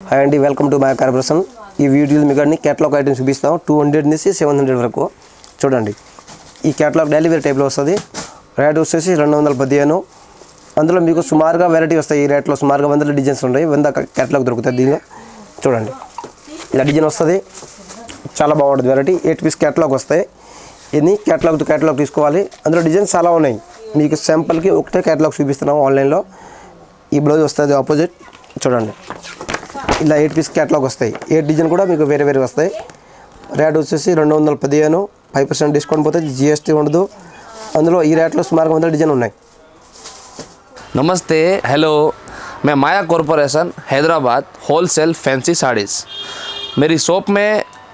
Hi అండి, welcome to my corporation. ఈ వీడియోలో మీకు అన్ని క్యాటలాగ్ ఐటమ్స్ చూపిస్తాం. 200 నుంచి 700 వరకు చూడండి. ఈ క్యాటలాగ్ డైలీ వేర్ టైప్లో వస్తుంది. రేట్ వచ్చేసి 215. అందులో మీకు సుమారుగా వెరైటీ వస్తాయి. ఈ రేట్లో సుమారుగా 100 డిజైన్స్ ఉంటాయి. 100 క్యాటలాగ్ దొరుకుతుంది. దీనిలో చూడండి, ఇలా డిజైన్ వస్తుంది. చాలా బాగుంటుంది వెరైటీ. 8 పీస్ క్యాటలాగ్ వస్తాయి. ఇది క్యాటలాగ్ తీసుకోవాలి. అందులో డిజైన్స్ చాలా ఉన్నాయి. మీకు శాంపుల్కి ఒకటే క్యాటలాగ్ చూపిస్తున్నాము ఆన్లైన్లో. ఈ బ్లౌజ్ వస్తుంది ఆపోజిట్. చూడండి, ఇలా 8 పీస్ క్యాటలాగ్ వస్తాయి. 8 డిజైన్ కూడా మీకు వేరే వేరే వస్తాయి. రేట్ వచ్చేసి 215. 5% డిస్కౌంట్ పోతే GST ఉండదు. అందులో ఈ రేట్లో సుమారుగా 100 డిజైన్ ఉన్నాయి. नमस्ते, हेलो, मैं Maya corporation Hyderabad wholesale fancy saris. मेरी शॉप में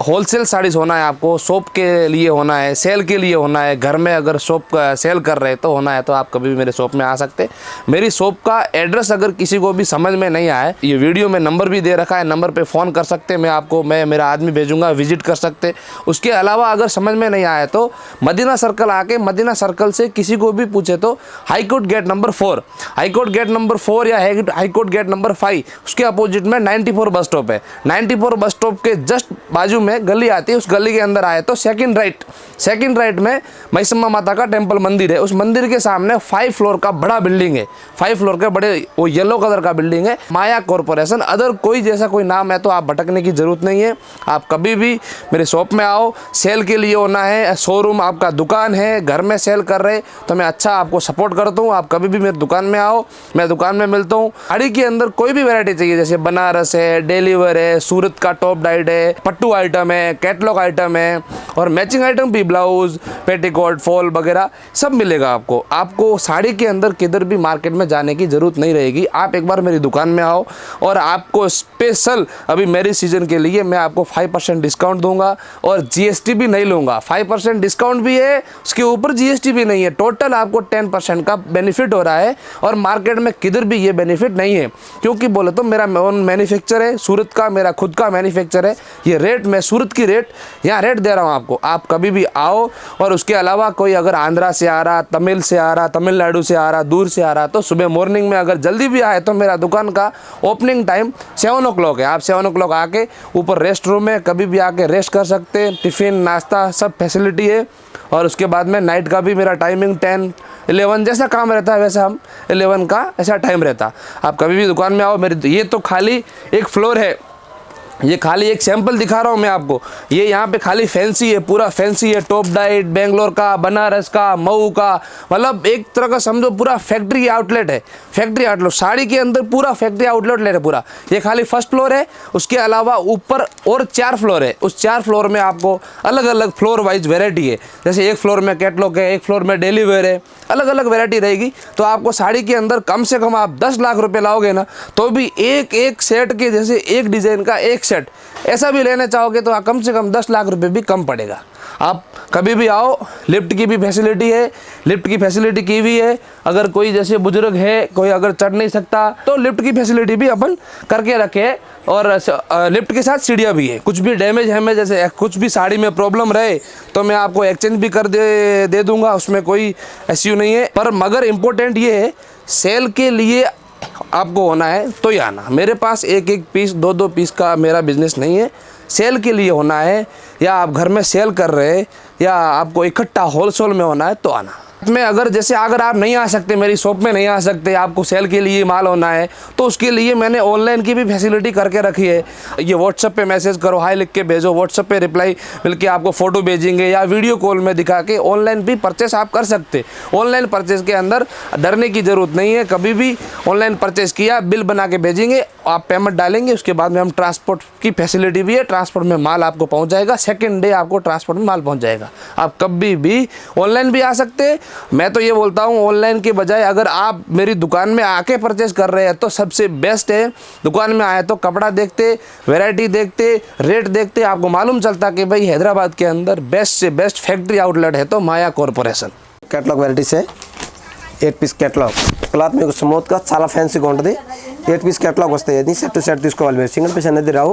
होलसेल साड़ीज़ होना है, आपको शॉप के लिए होना है, सेल के लिए होना है, घर में अगर शॉप सेल कर रहे तो होना है तो आप कभी भी मेरे शॉप में आ सकते। मेरी शॉप का एड्रेस अगर किसी को भी समझ में नहीं आए, ये वीडियो में नंबर भी दे रखा है, नंबर पे फ़ोन कर सकते, मैं मेरा आदमी भेजूँगा, विजिट कर सकते। उसके अलावा अगर समझ में नहीं आए तो मदीना सर्कल आके मदीना सर्कल से किसी को भी पूछे तो हाईकोर्ट गेट नंबर 4 या हाईकोर्ट गेट नंबर 5 उसके अपोजिट में 94 बस स्टॉप है। 94 बस स्टॉप के जस्ट बाजू में गली आती है। उस गली के अंदर आए तो सेकंड राइट में मैसम्मा माता का टेंपल मंदिर है। उस मंदिर के सामने 5 फ्लोर का बड़ा बिल्डिंग है। 5 फ्लोर के बड़े वो येलो कलर का बिल्डिंग है, माया कॉरपोरेशन। अदर कोई जैसा कोई नाम है तो आप भटकने की ज़रूरत नहीं है। आप कभी भी मेरे शॉप में आओ, सेल के लिए होना है, शोरूम आपका दुकान है, घर में सेल कर रहे तो मैं अच्छा आपको सपोर्ट करता हूँ। आप कभी भी मेरी दुकान में आओ, मैं दुकान में मिलता हूँ। साड़ी के अंदर कोई भी वैरायटी चाहिए, जैसे बनारस है, डेली वेयर है, सूरत का टॉप डाइट है, पट्टू आइटम है, कैटलॉग आइटम है और मैचिंग आइटम भी, ब्लाउज, पेटीकोट, फॉल वगैरह सब मिलेगा आपको साड़ी के अंदर किधर भी मार्केट में जाने की ज़रूरत नहीं रहेगी। आप एक बार मेरी दुकान में आओ और आपको स्पेशल अभी मेरी सीज़न के लिए मैं आपको 5% डिस्काउंट दूंगा और GST भी नहीं लूँगा। 5% डिस्काउंट भी है, उसके ऊपर GST भी नहीं है। टोटल आपको 10% का बेनिफिट हो रहा है और मार्केट में किधर भी ये बेनिफिट नहीं है। क्योंकि बोले तो मेरा ओन मैन्युफैक्चर है, सूरत का मेरा खुद का मैन्युफैक्चर है। ये रेट मैं सूरत की रेट यहाँ रेट दे रहा हूँ आपको। आप कभी भी आओ। और उसके अलावा कोई अगर आंध्रा से आ रहा, तमिल से आ रहा, तमिलनाडु से आ रहा, दूर से आ रहा तो सुबह मॉर्निंग में अगर जल्दी भी आए तो मेरा दुकान का ओपनिंग टाइम 7 o'clock है। आप 7 o'clock आके ऊपर रेस्ट रूम में कभी भी आके रेस्ट कर सकते हैं। टिफ़िन, नाश्ता सब फैसिलिटी है। और उसके बाद में नाइट का भी मेरा टाइमिंग 10, 11 जैसा काम रहता है वैसा हम 11 का ऐसा टाइम रहता। आप कभी भी दुकान में आओ। मेरी ये तो खाली एक फ्लोर है, ये खाली एक सैंपल दिखा रहा हूँ मैं आपको। ये यहाँ पे खाली फैंसी है, पूरा फैंसी है। टॉप डाइट, बेंगलोर का, बनारस का, मऊ का, मतलब एक तरह का समझो पूरा फैक्ट्री आउटलेट है। फैक्ट्री आउटलेट साड़ी के अंदर पूरा फैक्ट्री आउटलेट है पूरा। ये खाली फर्स्ट फ्लोर है। उसके अलावा ऊपर और 4 फ्लोर है। उस 4 फ्लोर में आपको अलग अलग फ्लोर वाइज वेराइटी है। जैसे एक फ्लोर में कैटलॉग है, एक फ्लोर में डेली वेयर है, अलग अलग वेराइटी रहेगी। तो आपको साड़ी के अंदर कम से कम आप 10 लाख रुपए लाओगे ना तो भी एक सेट के, जैसे एक डिज़ाइन का एक सेट ऐसा भी लेना चाहोगे तो कम से कम 10 लाख रुपए भी कम पड़ेगा। आप कभी भी आओ। लिफ्ट की भी फैसिलिटी है, लिफ्ट की फैसिलिटी की हुई है। अगर कोई जैसे बुजुर्ग है, कोई अगर चढ़ नहीं सकता तो लिफ्ट की फैसिलिटी भी अपन करके रखे। और लिफ्ट के साथ सीढ़ियाँ भी है। कुछ भी डैमेज है, मैं जैसे कुछ भी साड़ी में प्रॉब्लम रहे तो मैं आपको एक्सचेंज भी कर दे दूँगा, उसमें कोई इश्यू नहीं है। पर मगर इम्पोर्टेंट ये है, सेल के लिए आपको होना है तो ही आना। मेरे पास एक पीस, 2 पीस का मेरा बिजनेस नहीं है। सेल के लिए होना है या आप घर में सेल कर रहे या आपको इकट्ठा होलसेल में होना है तो आना। में अगर आप नहीं आ सकते, मेरी शॉप में नहीं आ सकते, आपको सेल के लिए माल होना है तो उसके लिए मैंने ऑनलाइन की भी फैसिलिटी करके रखी है। ये व्हाट्सएप पे मैसेज करो, हाई लिख के भेजो, व्हाट्सएप पे रिप्लाई मिल के आपको फ़ोटो भेजेंगे या वीडियो कॉल में दिखा के ऑनलाइन भी परचेस आप कर सकते। ऑनलाइन परचेस के अंदर डरने की ज़रूरत नहीं है। कभी भी ऑनलाइन परचेस किया, बिल बना के भेजेंगे, आप पेमेंट डालेंगे, उसके बाद में हम ट्रांसपोर्ट की फैसिलिटी भी है। ट्रांसपोर्ट में माल आपको पहुँच जाएगा, सेकेंड डे आपको ट्रांसपोर्ट में माल पहुँच जाएगा। आप कभी भी ऑनलाइन भी आ सकते। मैं तो ये बोलता हूँ ऑनलाइन के बजाय अगर आप मेरी दुकान में आके परचेस कर रहे हैं तो सबसे बेस्ट है। दुकान में आए तो कपड़ा देखते, वैरायटी देखते, रेट देखते, आपको मालूम चलता कि भाई हैदराबाद के अंदर बेस्ट से बेस्ट फैक्ट्री आउटलेट है तो Maya corporation. Catalogue varieties 8 piece catalogue. Cloth మీకు స్మూత్గా చాలా ఫ్యాన్సీగా ఉంటుంది. 8 పీస్ క్యాటలాగ్ వస్తాయి. అది సెట్ టు సెట్ తీసుకోవాలి మీరు, సింగిల్ పీస్ అనేది రావు.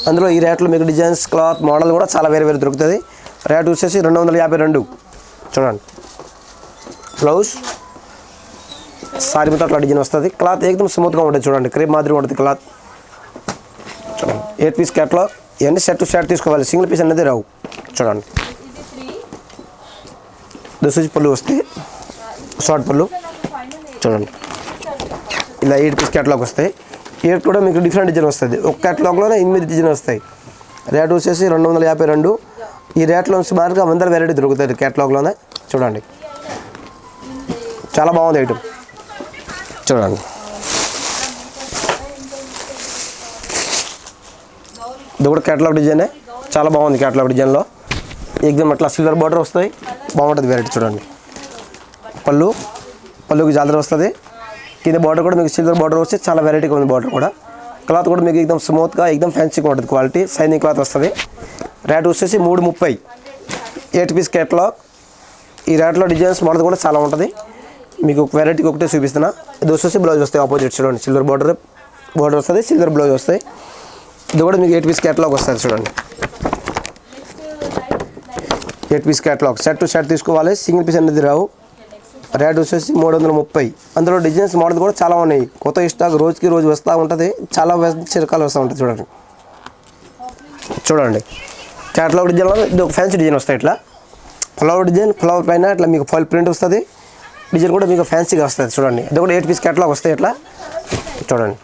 అందులో ఈ రేట్లో మీకు డిజైన్స్, క్లాత్, మోడల్ కూడా చాలా వేరే వేరే దొరుకుతుంది. రేట్ వచ్చేసి 252. చూడండి, బ్లౌజ్ సారీ మీద అట్లా డిజైన్ వస్తుంది. క్లాత్ ఏకదం స్మూత్గా ఉంటుంది. చూడండి, క్రేప్ మాదిరిగా ఉంటుంది క్లాత్. చూడండి 8 పీస్ క్యాట్లాగ్. ఇవన్నీ సెట్ టు సెట్ తీసుకోవాలి, సింగిల్ పీస్ అనేది రావు. చూడండి దోసూచి పళ్ళు వస్తాయి, షార్ట్ పళ్ళు. చూడండి ఇలా 8 పీస్ క్యాట్లాగ్ వస్తాయి. 8 కూడా మీకు డిఫరెంట్ డిజైన్ వస్తుంది. ఒక క్యాట్లాగ్లోనే 8 డిజైన్ వస్తాయి. రేట్ వచ్చేసి 252. ఈ రేట్లో సుమారుగా 100 వెరైటీ దొరుకుతుంది క్యాట్లాగ్లోనే. చూడండి చాలా బాగుంది ఐటమ్. చూడండి ఇది కూడా క్యాట్లాగ్ డిజైనే, చాలా బాగుంది క్యాట్లాగ్ డిజైన్లో. ఎగ్జామ్ అట్లా సిల్వర్ బార్డర్ వస్తాయి, బాగుంటుంది వెరైటీ. చూడండి పళ్ళుకి జాలర్ వస్తుంది, కింద బార్డర్ కూడా మీకు సిల్వర్ బార్డర్ వస్తే చాలా వెరైటీగా ఉంది. బార్డర్ కూడా క్లాత్ కూడా మీకు ఎక్దమ్ స్మూత్గా ఎక్దమ్ ఫ్యాన్సీగా ఉంటుంది. క్వాలిటీ షైనింగ్ క్లాత్ వస్తుంది. రేట్ వచ్చేసి 330. 8 పీస్ క్యాట్లాగ్. ఈ రేట్లో డిజైన్స్ మోడల్ కూడా చాలా ఉంటుంది. మీకు ఒక వెరైటీకి ఒకటే చూపిస్తున్నా. ఇది వచ్చేసి బ్లౌజ్ వస్తాయి ఆపోజిట్. చూడండి సిల్వర్ బార్డర్ వస్తుంది, సిల్వర్ బ్లౌజ్ వస్తాయి. ఇది కూడా మీకు 8 పీస్ క్యాట్లాగ్ వస్తుంది. చూడండి 8 piece catalogue set to set తీసుకోవాలి, సింగిల్ పీస్ అనేది రావు. రేట్ వచ్చేసి 330. అందులో డిజైన్స్ మోడల్ కూడా చాలా ఉన్నాయి. కొత్త స్టాక్ రోజుకి రోజు వస్తూ ఉంటుంది, చాలా చిరకాలు వస్తూ ఉంటుంది. చూడండి క్యాట్లాగ్ డిజైన్లో ఇది ఒక ఫ్యాన్సీ డిజైన్ వస్తాయి. ఇట్లా ఫ్లవర్ డిజైన్, ఫ్లవర్ పైన ఇట్లా మీకు ఫాయిల్ ప్రింట్ వస్తుంది. డిజైన్ కూడా మీకు ఫ్యాన్సీగా వస్తుంది. చూడండి ఇది కూడా 8 పీస్ క్యాట్లాగ్ వస్తాయి. ఇట్లా చూడండి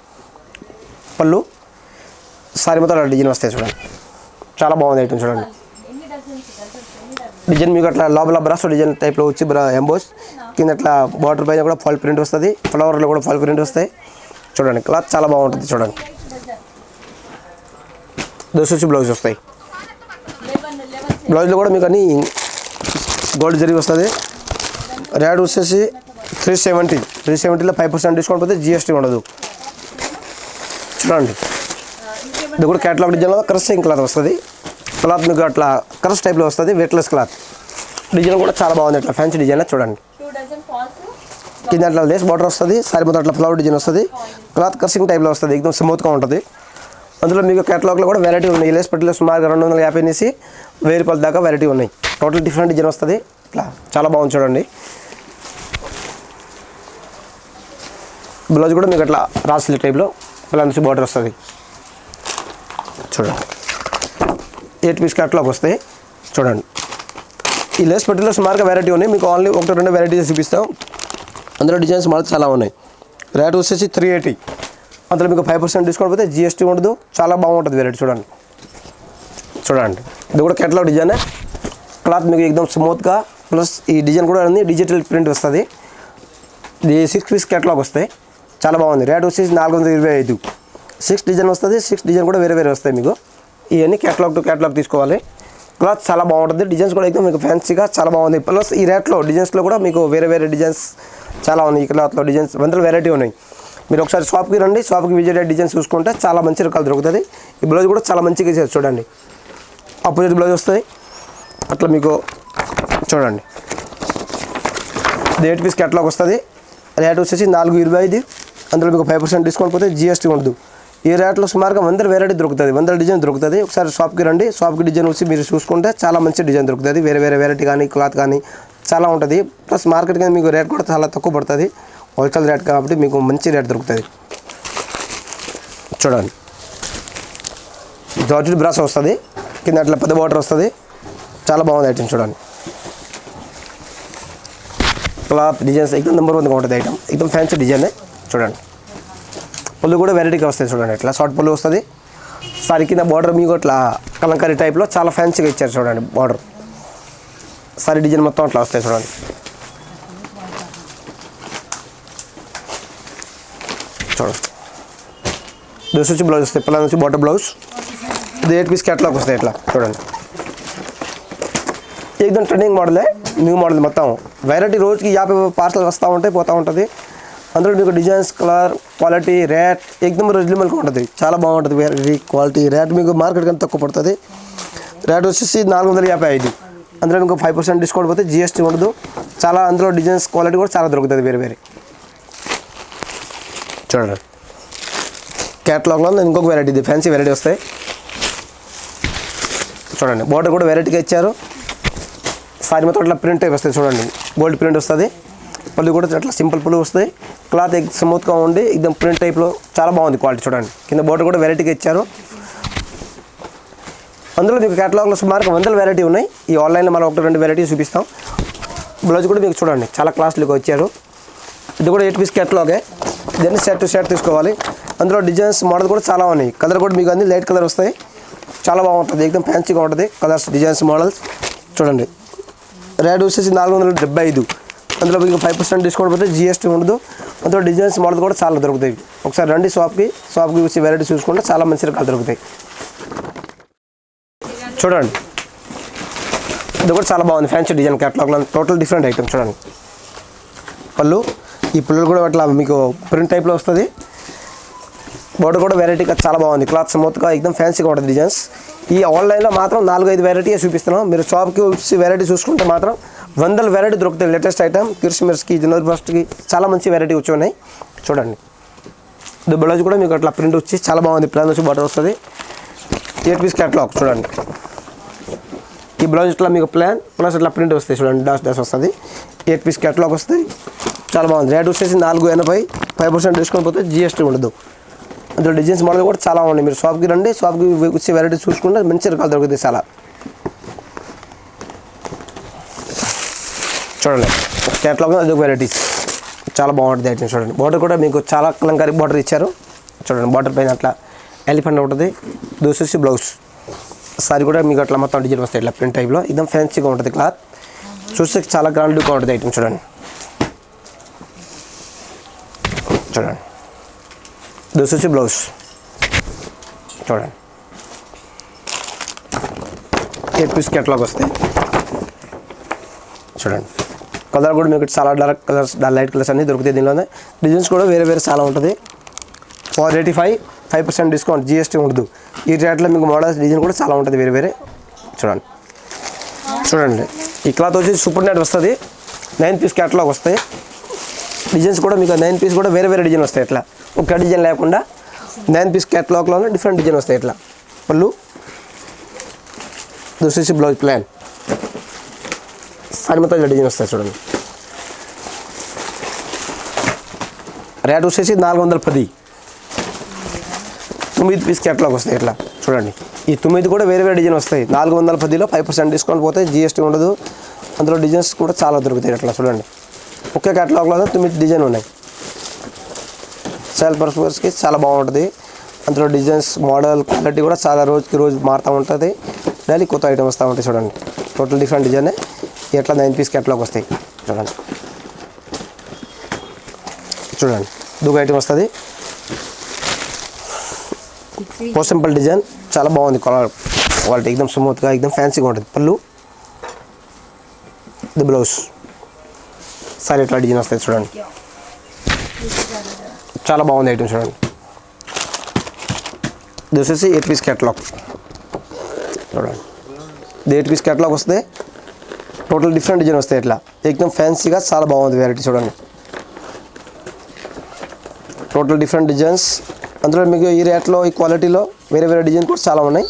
పళ్ళు సారీ మొత్తం డిజైన్ వస్తాయి. చూడండి చాలా బాగుంది ఐటమ్. చూడండి డిజైన్ మీకు అట్లా లోపల బ్రాస్ డిజైన్ టైప్లో వచ్చి ఎంబోస్, కింద అట్లా బార్డర్ పైన కూడా ఫాల్ ప్రింట్ వస్తుంది, ఫ్లవర్లో కూడా ఫాల్ ప్రింట్ వస్తాయి. చూడండి క్లాత్ చాలా బాగుంటుంది. చూడండి దోసూచి బ్లౌజ్ వస్తాయి. బ్లౌజ్లో కూడా మీకు అన్ని గోల్డ్ జరీ వస్తుంది. రేట్ వచ్చేసి 370. 370లో 5% డిస్కౌంట్ పోతే GST ఉండదు. చూడండి ఇది కూడా క్యాట్లాగ్ డిజైన్లో క్రషింగ్ క్లాత్ వస్తుంది. క్లాత్ మీకు అట్లా క్రష్ టైప్లో వస్తుంది, వెయిట్లెస్ క్లాత్. డిజైన్ కూడా చాలా బాగుంది. ఇట్లా ఫ్యాన్సీ డిజైన్. చూడండి కింద అట్లా లేస్ బార్డర్ వస్తుంది, సారీ మొత్తం అట్లా ఫ్లవర్ డిజైన్ వస్తుంది. క్లాత్ క్రషింగ్ టైప్లో వస్తుంది, ఎక్దమ్ స్మూత్గా ఉంటుంది. అందులో మీకు క్యాట్లాగ్లో కూడా వెరైటీ ఉన్నాయి. లేస్ పట్టిలో సుమారుగా 250 నుంచి 1000 రూపాయల దాకా వెరైటీ ఉన్నాయి. టోటల్ డిఫరెంట్ డిజైన్ వస్తుంది. ఇట్లా చాలా బాగుంది. చూడండి బ్లౌజ్ కూడా మీకు అట్లా రాసిల్ టైప్లో ఇలా నుంచి బార్డర్ వస్తుంది. చూడండి 8 పీస్ క్యాట్లాగ్ వస్తాయి. చూడండి ఈ లేస్ పట్టిలో సుమారుగా వెరైటీ ఉన్నాయి. మీకు ఓన్లీ 1-2 వెరైటీస్ చూపిస్తాం. అందులో డిజైన్స్ మాత్రం చాలా ఉన్నాయి. రేట్ వచ్చేసి 380. అందులో మీకు 5% డిస్కౌంట్ పోతే GST ఉండదు. చాలా బాగుంటుంది వెరైటీ. చూడండి ఇది కూడా క్యాట్లాగ్ డిజైనే. క్లాత్ మీకు ఎక్దమ్ స్మూత్గా, ప్లస్ ఈ డిజైన్ కూడా ఉంది, డిజిటల్ ప్రింట్ వస్తుంది. ఇది 6 పీస్ క్యాట్లాగ్ వస్తాయి. చాలా బాగుంది. రేట్ వచ్చేసి 425. 6 డిజైన్ వస్తుంది. 6 డిజైన్ కూడా వేరే వస్తాయి మీకు. ఇవన్నీ క్యాట్లాగ్ టు క్యాట్లాగ్ తీసుకోవాలి. క్లాత్ చాలా బాగుంటుంది. డిజైన్స్ కూడా అయితే మీకు ఫ్యాన్సీగా చాలా బాగుంది. ప్లస్ ఈ రేట్లో డిజైన్స్లో కూడా మీకు వేరే డిజైన్స్ చాలా ఉన్నాయి. ఈ క్లాత్లో డిజైన్స్ 100 వెరైటీ ఉన్నాయి. మీరు ఒకసారి షాప్కి రండి, షాప్కి విజిట్ అయ్యే డిజైన్స్ చూసుకుంటే చాలా మంచి రకాలు దొరుకుతుంది. ఈ బ్లౌజ్ కూడా చాలా మంచిగా ఇచ్చారు. చూడండి ఆపోజిట్ బ్లౌజ్ వస్తాయి. అట్లా మీకు చూడండి ఇది 8 పీస్ క్యాట్లాగ్ వస్తుంది. రేట్ వచ్చేసి 425. అందులో మీకు 5% డిస్కౌంట్ పోతే GST ఉండదు. ఈ రేట్లో సుమారుగా 100 వెరైటీ దొరుకుతుంది, 100 డిజైన్ దొరుకుతుంది. ఒకసారి షాప్కి రండి, షాప్కి డిజైన్ వచ్చి మీరు చూసుకుంటే చాలా మంచి డిజైన్ దొరుకుతుంది. వేరే వెరైటీ కానీ క్లాత్ కానీ చాలా ఉంటుంది. ప్లస్ మార్కెట్ కానీ మీకు రేట్ కూడా చాలా తక్కువ పడుతుంది. హోల్సేల్ రేట్ కాబట్టి మీకు మంచి రేట్ దొరుకుతుంది. చూడండి జార్జెట్ బ్రాస్ వస్తుంది, కింద అట్లా పెద్ద బార్డర్ వస్తుంది. చాలా బాగుంది ఐటమ్. చూడండి క్లాత్ డిజైన్స్ ఎక్దమ్ నెంబర్ 1గా ఉంటుంది ఐటమ్. ఎక్దమ్ ఫ్యాన్సీ డిజైనే. చూడండి పళ్ళు కూడా వెరైటీగా వస్తాయి. చూడండి ఇట్లా షార్ట్ పళ్ళు వస్తుంది. సారీ కింద బార్డర్ మీకు అట్లా కలంకారీ టైప్లో చాలా ఫ్యాన్సీగా ఇచ్చారు. చూడండి బార్డర్ సారీ డిజైన్ మొత్తం అట్లా వస్తాయి. చూడండి దోసూచి బ్లౌజ్ వస్తాయి. పిల్లల నుంచి బాటర్ బ్లౌజ్. ఇది 8 పీస్ క్యాట్లాగ్ వస్తాయి. ఇట్లా చూడండి ఎక్దమ్ ట్రెండింగ్ మోడలే, న్యూ మోడల్. మొత్తం వెరైటీ రోజుకి 50 పార్సల్ వస్తూ ఉంటాయి, పోతూ ఉంటుంది. అందులో మీకు డిజైన్స్, కలర్, క్వాలిటీ, రేట్ ఎక్దమ్ రీజనబుల్గా ఉంటుంది. చాలా బాగుంటుంది వెరైటీ, క్వాలిటీ. రేట్ మీకు మార్కెట్ కంటే తక్కువ పడుతుంది. రేట్ వచ్చేసి 455. అందులో మీకు 5% డిస్కౌంట్ పోతే GST ఉండదు. చాలా అందులో డిజైన్స్, క్వాలిటీ కూడా చాలా దొరుకుతుంది వేరే. చూడండి క్యాట్లాగ్లో ఇంకొక వెరైటీ, ఇది ఫ్యాన్సీ వెరైటీ వస్తాయి. చూడండి బార్డర్ కూడా వెరైటీగా ఇచ్చారు. సారీ మొత్తం అట్లా ప్రింట్ టైప్ వస్తాయి. చూడండి గోల్డ్ ప్రింట్ వస్తుంది. పళ్ళు కూడా అట్లా సింపుల్ పళ్ళు వస్తాయి. క్లాత్ స్మూత్గా ఉండి ఎక్దమ్ ప్రింట్ టైప్లో చాలా బాగుంది క్వాలిటీ. చూడండి కింద బార్డర్ కూడా వెరైటీగా ఇచ్చారు. అందులో మీకు కేటలాగ్లో సుమారుగా 100 వెరైటీ ఉన్నాయి. ఈ ఆన్లైన్లో మనం 1-2 వెరైటీ చూపిస్తాం. బ్లౌజ్ కూడా మీకు చూడండి చాలా క్లాస్లీగా వచ్చారు. ఇది కూడా 8 పీస్ కేటలాగే. దీన్ని సెట్ టు సెట్ తీసుకోవాలి. అందులో డిజైన్స్ మోడల్ కూడా చాలా ఉన్నాయి. కలర్ కూడా మీకు అన్ని లైట్ కలర్ వస్తాయి. చాలా బాగుంటుంది, ఎక్దమ్ ఫ్యాన్సీగా ఉంటుంది కలర్స్, డిజైన్స్, మోడల్స్. చూడండి రేట్ వచ్చేసి 475. అందులో మీకు 5% డిస్కౌంట్ పోతే GST ఉండదు. అందులో డిజైన్స్ మోడల్ కూడా చాలా దొరుకుతాయి. ఒకసారి రండి షాప్కి వచ్చి వెరైటీ చూసుకుంటే చాలా మంచి రకాలు దొరుకుతాయి. చూడండి ఇది కూడా చాలా బాగుంది, ఫ్యాన్సీ డిజైన్ కేటలాగ్లో టోటల్ డిఫరెంట్ ఐటమ్. చూడండి పళ్ళు, ఈ పళ్ళు కూడా అట్లా మీకు ప్రింట్ టైప్లో వస్తుంది. బోర్డర్ కూడా వెరైటీగా చాలా బాగుంది, క్లాత్ స్మూత్గా ఎక్దమ్ ఫ్యాన్సీగా ఉంటుంది డిజైన్స్. ఈ ఆన్లైన్లో మాత్రం 4-5 వెరైటీ చూపిస్తున్నాం. మీరు షాప్కి వచ్చి వెరైటీ చూసుకుంటే మాత్రం 100 వెరైటీ దొరుకుతాయి. లేటెస్ట్ ఐటమ్ క్రిస్మస్కి, జనవరి ఫస్ట్కి చాలా మంచి వెరైటీ వచ్చి ఉన్నాయి. చూడండి ఇది బ్లౌజ్ కూడా మీకు అట్లా ప్రింట్ వచ్చి చాలా బాగుంది, ప్లాన్ వచ్చి బార్డర్ వస్తుంది. 8 పీస్ కేటలాగ్. చూడండి ఈ బ్లౌజ్ ఇట్లా మీకు ప్లాన్ ప్లస్ ఇట్లా ప్రింట్ వస్తాయి. చూడండి డాష్ వస్తుంది. 8 పీస్ కేటలాగ్ వస్తుంది, చాలా బాగుంది. రేట్ వచ్చేసి 480. 5% డిస్కౌంట్ పోతే GST ఉండదు. అందులో డిజైన్స్ మోడల్ కూడా చాలా ఉన్నాయి. మీరు షాప్కి రండి, షాప్కి వచ్చి వెరైటీ చూసుకుంటే మంచి రకాలు దొరుకుతాయి చాలా. చూడండి కేటలాగ్లో అదొక వెరైటీస్ చాలా బాగుంటుంది ఐటమ్. చూడండి బార్డర్ కూడా మీకు చాలా కలంకారీ బార్డర్ ఇచ్చారు. చూడండి బార్డర్ పైన అట్లా ఎలిఫెంట్ ఉంటుంది. దూసేసి బ్లౌజ్ సారీ కూడా మీకు అట్లా మొత్తం డిజైన్ వస్తాయి ఇట్లా ప్రింట్ టైప్లో, ఎక్దమ్ ఫ్యాన్సీగా ఉంటుంది. క్లాత్ చూస్తే చాలా గ్రాండ్ లుక్గా ఉంటుంది ఐటమ్. చూడండి చూడండి దూసేసి బ్లౌజ్. చూడండి 8 పీస్ కేటలాగ్ వస్తాయి. చూడండి కలర్ కూడా మీకు చాలా డార్క్ కలర్స్, లైట్ కలర్స్ అన్నీ దొరుకుతాయి. దీనిలోనే డిజైన్స్ కూడా వేరే చాలా ఉంటుంది. 485. 5% డిస్కౌంట్, GST ఉండదు. ఈ రేట్లో మీకు మోడల్స్ డిజైన్ కూడా చాలా ఉంటుంది వేరే. చూడండి ఈ క్లాత్ వచ్చి సూపర్ నెట్ వస్తుంది. 9 పీస్ కేటలాగ్ వస్తాయి. డిజైన్స్ కూడా మీకు 9 పీస్ కూడా వేరే డిజైన్ వస్తాయి. ఇట్లా ఒక డిజైన్ లేకుండా 9 పీస్ కేటలాగ్లోనే డిఫరెంట్ డిజైన్ వస్తాయి. ఇట్లా పళ్ళు, దూసేసి బ్లౌజ్ ప్లాన్, సారీ మొత్తం డిజైన్ వస్తాయి. చూడండి రేట్ వచ్చేసి 410. 9 పీస్ కేటలాగ్ వస్తాయి. ఇట్లా చూడండి ఈ 9 కూడా వేరే డిజైన్ వస్తాయి. 410లో 5% డిస్కౌంట్ పోతే GST ఉండదు. అందులో డిజైన్స్ కూడా చాలా దొరుకుతాయి. ఇట్లా చూడండి ఒకే కేటలాగ్లో 9 డిజైన్ ఉన్నాయి. సేల్ పర్పస్కి చాలా బాగుంటుంది. అందులో డిజైన్స్, మోడల్, క్వాలిటీ కూడా చాలా రోజుకి రోజు మారుతూ ఉంటుంది. డైలీ కొత్త ఐటమ్ వస్తూ ఉంటాయి. చూడండి టోటల్ డిఫరెంట్ డిజైన్. ఎట్లా 9 పీస్ కేటలాగ్ వస్తాయి. చూడండి దూగ ఐటమ్ వస్తుంది. పోస్ట్ సింపుల్ డిజైన్ చాలా బాగుంది. క్వాలిటీ ఎక్దమ్ స్మూత్గా ఎక్దమ్ ఫ్యాన్సీగా ఉంటుంది. పళ్ళు, ది బ్లౌజ్, సారీ ఇట్లా డిజైన్ వస్తాయి. చూడండి చాలా బాగుంది ఐటమ్. చూడండి ఇది వచ్చేసి 8 పీస్ కేటలాగ్. చూడండి ఇది 8 పీస్ కేటలాగ్ వస్తే టోటల్ డిఫరెంట్ డిజైన్ వస్తాయి. ఇట్లా ఎక్దమ్ ఫ్యాన్సీగా చాలా బాగుంది వెరైటీ. చూడండి టోటల్ డిఫరెంట్ డిజైన్స్. అందులో మీకు ఈ రేట్లో, ఈ క్వాలిటీలో వేరే డిజైన్ కూడా చాలా ఉన్నాయి.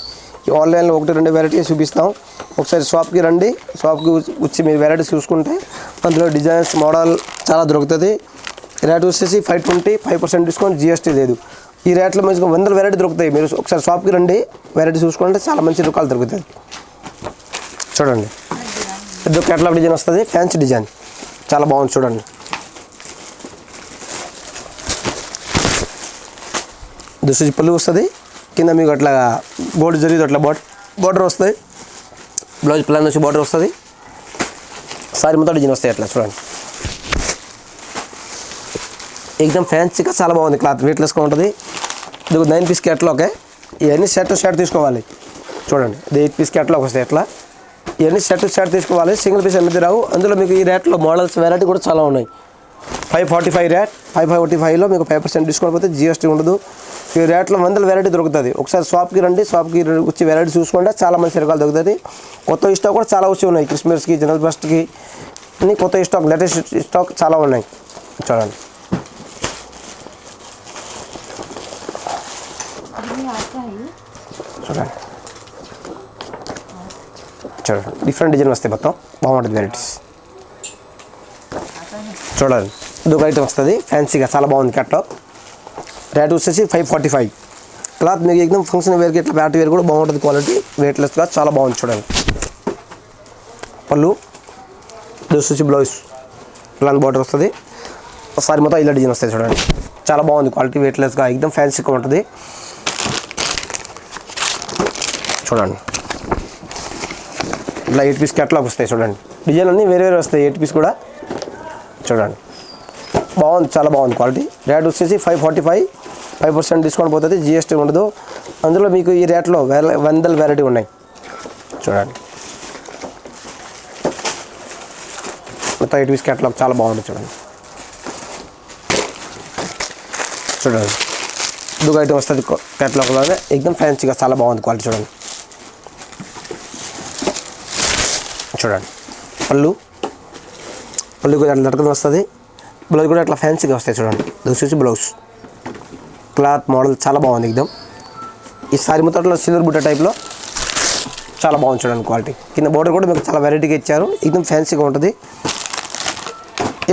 ఈ ఆన్లైన్లో 1-2 వెరైటీ చూపిస్తాం. ఒకసారి షాప్కి రండి, షాప్కి వచ్చి మీరు వెరైటీస్ చూసుకుంటే అందులో డిజైన్స్, మోడల్ చాలా దొరుకుతుంది. రేట్ వచ్చేసి 520. 5% డిస్కౌంట్, GST లేదు. ఈ రేట్లో మంచిగా 100 వెరైటీ దొరుకుతాయి. మీరు ఒకసారి షాప్కి రండి, వెరైటీ చూసుకుంటే చాలా మంచి రకాలు దొరుకుతాయి. చూడండి ఇది కేటలాగ్ డిజైన్ వస్తుంది, ఫ్యాన్సీ డిజైన్ చాలా బాగుంది. చూడండి దుస్సు పళ్ళు వస్తుంది. కింద మీకు అట్లా గోల్డ్ జరిగింది, అట్లా బార్డర్ వస్తుంది. బ్లౌజ్ ప్లాన్ వచ్చి బార్డర్ వస్తుంది. సారీ మొత్తం డిజైన్ వస్తాయి. అట్లా చూడండి ఎక్దమ్ ఫ్యాన్సీగా చాలా బాగుంది. క్లాత్ వెయిట్లెస్గా ఉంటుంది. ఇది 9 పీస్ కేటలాగే. ఇవన్నీ సెట్ తీసుకోవాలి. చూడండి ఇది 8 పీస్ కేటలాగ్ వస్తాయి. ఎట్లా ఇవన్నీ సెట్ తీసుకోవాలి. సింగిల్ పీస్ ఎనిమిది రావు. అందులో మీకు ఈ రేట్లో మోడల్స్ వెరైటీ కూడా చాలా ఉన్నాయి. 545 రేట్. 545లో మీకు 5% డిస్కౌంట్ పోతే GST ఉండదు. ఈ రేట్లో 100 వెరైటీ దొరుకుతుంది. ఒకసారి షాప్కి రండి, షాప్కి వచ్చి వెరైటీ చూసుకుంటే చాలా మంచి రకాలు దొరుకుతుంది. కొత్త స్టాక్ కూడా చాలా వచ్చి ఉన్నాయి. క్రిస్మస్కి, జనవరి ఫస్ట్కి అన్ని కొత్త స్టాక్, లేటెస్ట్ స్టాక్ చాలా ఉన్నాయి. చూడండి డిఫరెంట్ డిజైన్ వస్తాయి. మొత్తం బాగుంటుంది వెరైటీస్. చూడండి ఇది ఒక ఐటమ్ వస్తుంది ఫ్యాన్సీగా చాలా బాగుంది. కేటలాగ్ రేట్ వచ్చేసి 545. క్లాత్ మీకు एकदम ఫంక్షన్ వేర్కి ఇట్లా పార్టీ వేర్ కూడా బాగుంటుంది క్వాలిటీ వెయిట్లెస్గా చాలా బాగుంది చూడండి పళ్ళు దోసి బ్లౌజ్ ప్లాన్ బార్డర్ వస్తుంది సారీ మొత్తం ఇలా డిజైన్ వస్తాయి చూడండి చాలా బాగుంది క్వాలిటీ వెయిట్లెస్గా एकदम ఫ్యాన్సీగా ఉంటుంది చూడండి ఇట్లా 8 పీస్ క్యాటలాగ్ వస్తాయి చూడండి డిజైన్ అన్నీ వేరే వేరే వస్తాయి 8 పీస్ కూడా చూడండి బాగుంది చాలా బాగుంది క్వాలిటీ రేట్ వచ్చేసి 545 5% డిస్కౌంట్ పోతుంది జిఎస్టీ ఉండదు అందులో మీకు ఈ రేట్లో వందల వెరైటీ ఉన్నాయి చూడండి మొత్తం 8 పీస్ క్యాటలాగ్ చాలా బాగుంది చూడండి చూడండి దుగ్గ ఐటమ్ వస్తుంది క్యాటలాగ్లోనే एकदम ఫ్యాన్సీగా చాలా బాగుంది క్వాలిటీ చూడండి చూడండి పళ్ళు కూడా అట్లా దొరకడం వస్తుంది బ్లౌజ్ కూడా అట్లా ఫ్యాన్సీగా వస్తాయి చూడండి దోసి బ్లౌజ్ క్లాత్ మోడల్ చాలా బాగుంది एकदम ఈ సారీ మొత్తం అట్లా సిల్వర్ బుట్ట టైప్లో చాలా బాగుంది చూడండి క్వాలిటీ కింద బోర్డర్ కూడా మీకు చాలా వెరైటీగా ఇచ్చారు एकदम ఫ్యాన్సీగా ఉంటుంది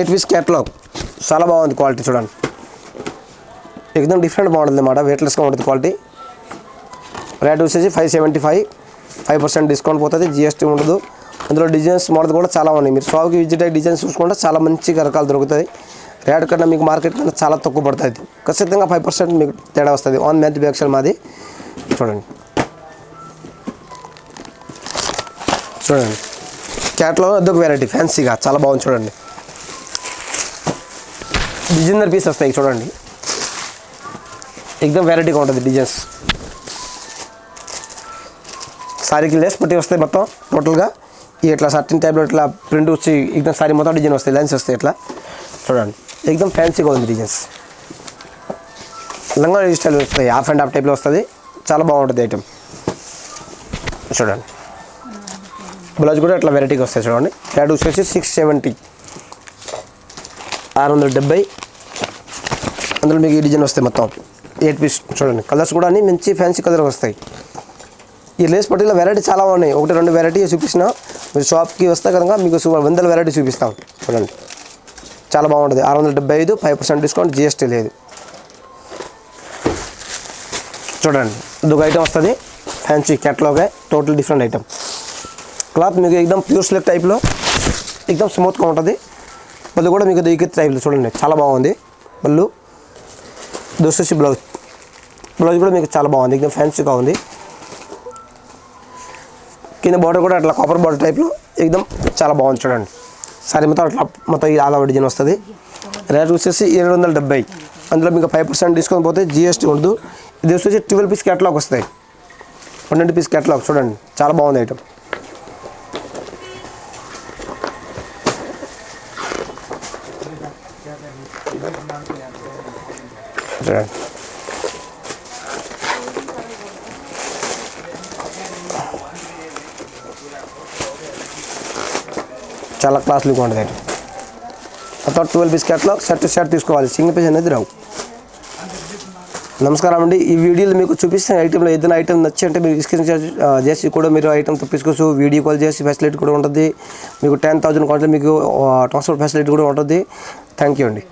8 పీస్ క్యాటలాగ్ చాలా బాగుంది క్వాలిటీ చూడండి एकदम డిఫరెంట్ బాగుంటుంది అన్నమాట వెయిట్లెస్గా ఉంటుంది క్వాలిటీ రేట్ వచ్చేసి 575 5% డిస్కౌంట్ పోతుంది జిఎస్టీ ఉండదు అందులో డిజైన్స్ మోడల్ కూడా చాలా ఉన్నాయి మీరు షాప్కి విజిట్ అయ్యి డిజైన్స్ చూసుకుంటే చాలా మంచి రకాలు దొరుకుతాయి రేట్ కన్నా మీకు మార్కెట్ కన్నా చాలా తక్కువ పడుతుంది ఖచ్చితంగా 5% మీకు తేడా వస్తుంది 1 మంత్ బ్యాక్సల్ మాది చూడండి క్యాట్లో అదొక వెరైటీ ఫ్యాన్సీగా చాలా బాగుంది చూడండి డిజైనర్ పీస్ వస్తాయి చూడండి एकदम వెరైటీగా ఉంటుంది డిజైన్స్ సారీకి లేస్ పట్టి వస్తాయి మొత్తం టోటల్గా ఇట్లా సర్టిన్ టైప్లో ఇట్లా ప్రింట్ వచ్చి एकदम సారీ మొత్తం డిజైన్ వస్తాయి లైన్స్ వస్తాయి ఇట్లా చూడండి एकदम ఫ్యాన్సీగా ఉంది డిజైన్స్ లంగా స్టైల్ వస్తాయి హాఫ్ అండ్ హాఫ్ టైప్లో వస్తుంది చాలా బాగుంటుంది ఐటమ్ చూడండి బ్లౌజ్ కూడా ఇట్లా వెరైటీగా వస్తాయి చూడండి రేట్ వచ్చేసి 670 670 అందులో మీకు ఈ డిజైన్ వస్తాయి మొత్తం 8 పీస్ చూడండి కలర్స్ కూడా అన్ని మంచి ఫ్యాన్సీ కలర్ వస్తాయి ఈ లేస్ పట్టీలో వెరైటీ చాలా ఉన్నాయి 1-2 వెరైటీ చూపించిన మీరు షాప్కి వస్తే కనుక మీకు వందల వెరైటీ చూపిస్తాం చూడండి చాలా బాగుంటుంది 675 5% డిస్కౌంట్ జిఎస్టీ లేదు చూడండి ఇదొక ఐటమ్ వస్తుంది ఫ్యాన్సీ క్యాటలాగే టోటల్ డిఫరెంట్ ఐటమ్ క్లాత్ మీకు एकदम ప్యూర్ సిల్క్ టైప్లో एकदम స్మూత్గా ఉంటుంది పళ్ళు కూడా మీకు ఈకెత్ టైప్లో చూడండి చాలా బాగుంది పళ్ళు దోసి బ్లౌజ్ కూడా మీకు చాలా బాగుంది एकदम ఫ్యాన్సీగా ఉంది కింద బార్డర్ కూడా అట్లా కాపర్ బార్డర్ టైప్లో एकदम చాలా బాగుంది చూడండి సారీ మొత్తం అట్లా మొత్తం ఈ ఆల్ ఓవర్ డిజైన్ వస్తుంది రేట్ వచ్చేసి 770 అందులో మీకు 5% డిస్కౌంట్ పోతే జిఎస్టీ ఉండదు ఇది వచ్చేసి 12 పీస్ క్యాటలాగ్ వస్తాయి 12 పీస్ క్యాటలాగ్ చూడండి చాలా బాగుంది ఐటమ్ చూడండి చాలా క్లాస్లీగా ఉంటుంది ఐటమ్ మొత్తం 12 పీస్ క్యాటలాగ్ షర్ట్ తీసుకోవాలి సింగిల్ పీస్ అనేది రావు నమస్కారం అండి ఈ వీడియోలో మీకు చూపిస్తున్న ఐటెంలో ఏదైనా ఐటమ్ నచ్చి అంటే మీరు స్క్రీన్ చేసి కూడా మీరు ఐటమ్ తెప్పించుకోవచ్చు వీడియో కాల్ చేసి ఫెసిలిటీ కూడా ఉంటుంది మీకు 10,000 కావాలి మీకు ట్రాన్స్పోర్ట్ ఫెసిలిటీ కూడా ఉంటుంది థ్యాంక్ యూ అండి